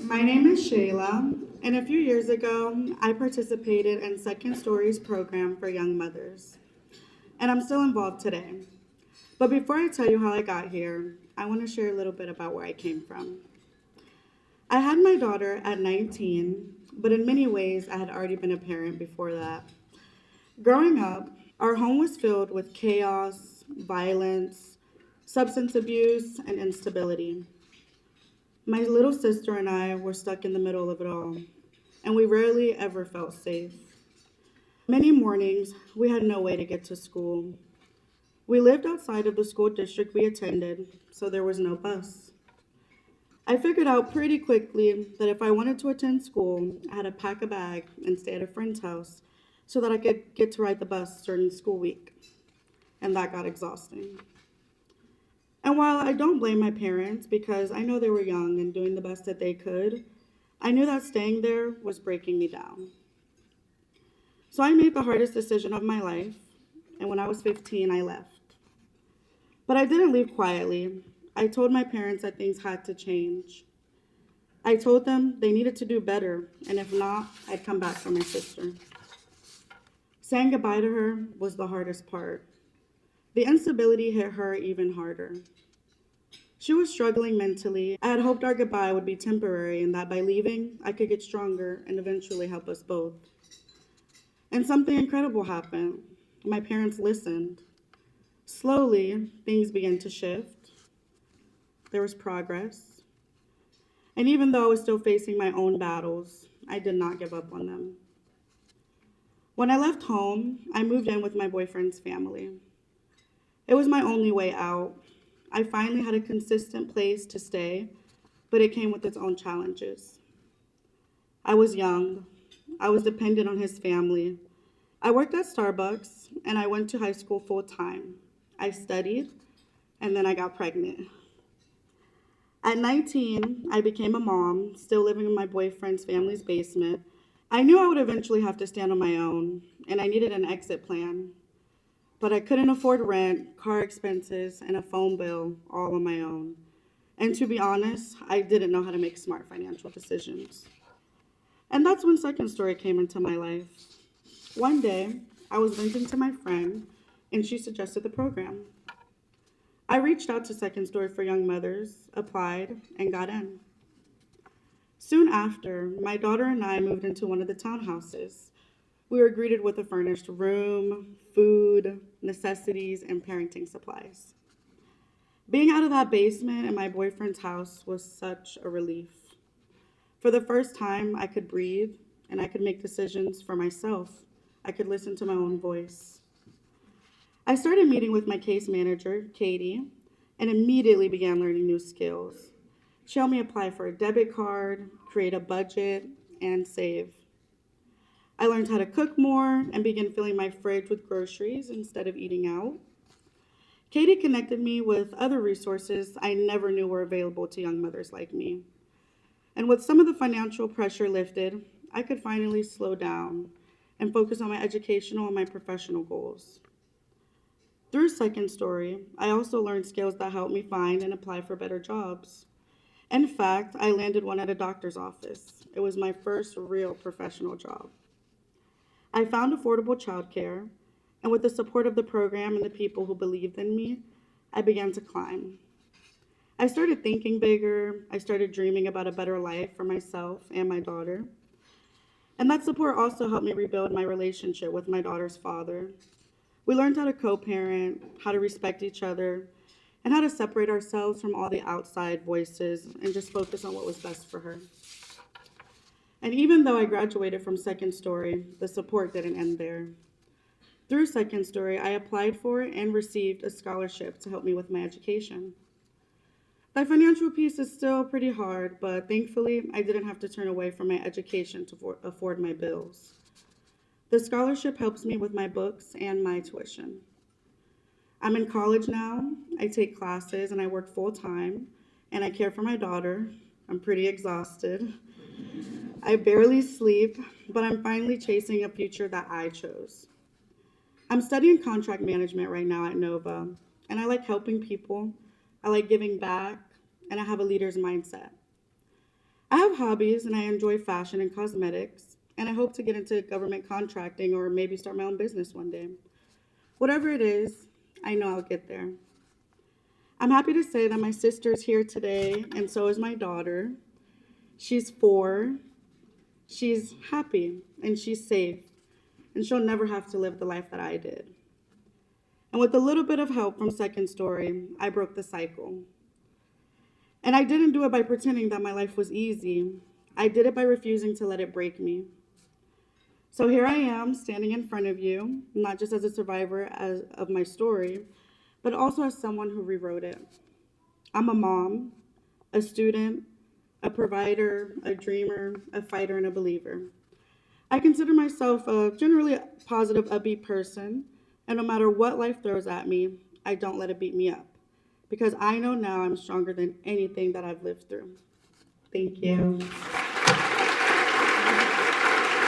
My name is Shaylah, and a few years ago, I participated in Second Story's program for young mothers, and I'm still involved today. But before I tell you how I got here, I want to share a little bit about where I came from. I had my daughter at 19, but in many ways, I had already been a parent before that. Growing up, our home was filled with chaos, violence, substance abuse, and instability. My little sister and I were stuck in the middle of it all, and we rarely ever felt safe. Many mornings, we had no way to get to school. We lived outside of the school district we attended, so there was no bus. I figured out pretty quickly that if I wanted to attend school, I had to pack a bag and stay at a friend's house so that I could get to ride the bus during school week, and that got exhausting. And while I don't blame my parents because I know they were young and doing the best that they could, I knew that staying there was breaking me down. So I made the hardest decision of my life, and when I was 15, I left. But I didn't leave quietly. I told my parents that things had to change. I told them they needed to do better, and if not, I'd come back for my sister. Saying goodbye to her was the hardest part. The instability hit her even harder. She was struggling mentally. I had hoped our goodbye would be temporary and that by leaving, I could get stronger and eventually help us both. And something incredible happened. My parents listened. Slowly, things began to shift. There was progress. And even though I was still facing my own battles, I did not give up on them. When I left home, I moved in with my boyfriend's family. It was my only way out. I finally had a consistent place to stay, but it came with its own challenges. I was young. I was dependent on his family. I worked at Starbucks, and I went to high school full time. I studied, and then I got pregnant. At 19, I became a mom, still living in my boyfriend's family's basement. I knew I would eventually have to stand on my own, and I needed an exit plan. But I couldn't afford rent, car expenses, and a phone bill all on my own. And to be honest, I didn't know how to make smart financial decisions. And that's when Second Story came into my life. One day, I was venting to my friend, and she suggested the program. I reached out to Second Story for Young Mothers, applied, and got in. Soon after, my daughter and I moved into one of the townhouses. We were greeted with a furnished room, food, necessities, and parenting supplies. Being out of that basement in my boyfriend's house was such a relief. For the first time, I could breathe and I could make decisions for myself. I could listen to my own voice. I started meeting with my case manager, Katie, and immediately began learning new skills. She helped me apply for a debit card, create a budget, and save. I learned how to cook more and began filling my fridge with groceries instead of eating out. Katie connected me with other resources I never knew were available to young mothers like me. And with some of the financial pressure lifted, I could finally slow down and focus on my educational and my professional goals. Through Second Story, I also learned skills that helped me find and apply for better jobs. In fact, I landed one at a doctor's office. It was my first real professional job. I found affordable childcare, and with the support of the program and the people who believed in me, I began to climb. I started thinking bigger. I started dreaming about a better life for myself and my daughter. And that support also helped me rebuild my relationship with my daughter's father. We learned how to co-parent, how to respect each other, and how to separate ourselves from all the outside voices and just focus on what was best for her. And even though I graduated from Second Story, the support didn't end there. Through Second Story, I applied for and received a scholarship to help me with my education. The financial piece is still pretty hard, but thankfully, I didn't have to turn away from my education to afford my bills. The scholarship helps me with my books and my tuition. I'm in college now. I take classes and I work full time, and I care for my daughter. I'm pretty exhausted. I barely sleep, but I'm finally chasing a future that I chose. I'm studying contract management right now at Nova, and I like helping people. I like giving back, and I have a leader's mindset. I have hobbies and I enjoy fashion and cosmetics, and I hope to get into government contracting or maybe start my own business one day. Whatever it is, I know I'll get there. I'm happy to say that my sister's here today, and so is my daughter. She's 4, she's happy, and she's safe, and she'll never have to live the life that I did. And with a little bit of help from Second Story, I broke the cycle. And I didn't do it by pretending that my life was easy. I did it by refusing to let it break me. So here I am, standing in front of you, not just as a survivor of my story, but also as someone who rewrote it. I'm a mom, a student, a provider, a dreamer, a fighter, and a believer. I consider myself a generally positive, upbeat person, and no matter what life throws at me, I don't let it beat me up, because I know now I'm stronger than anything that I've lived through. Thank you.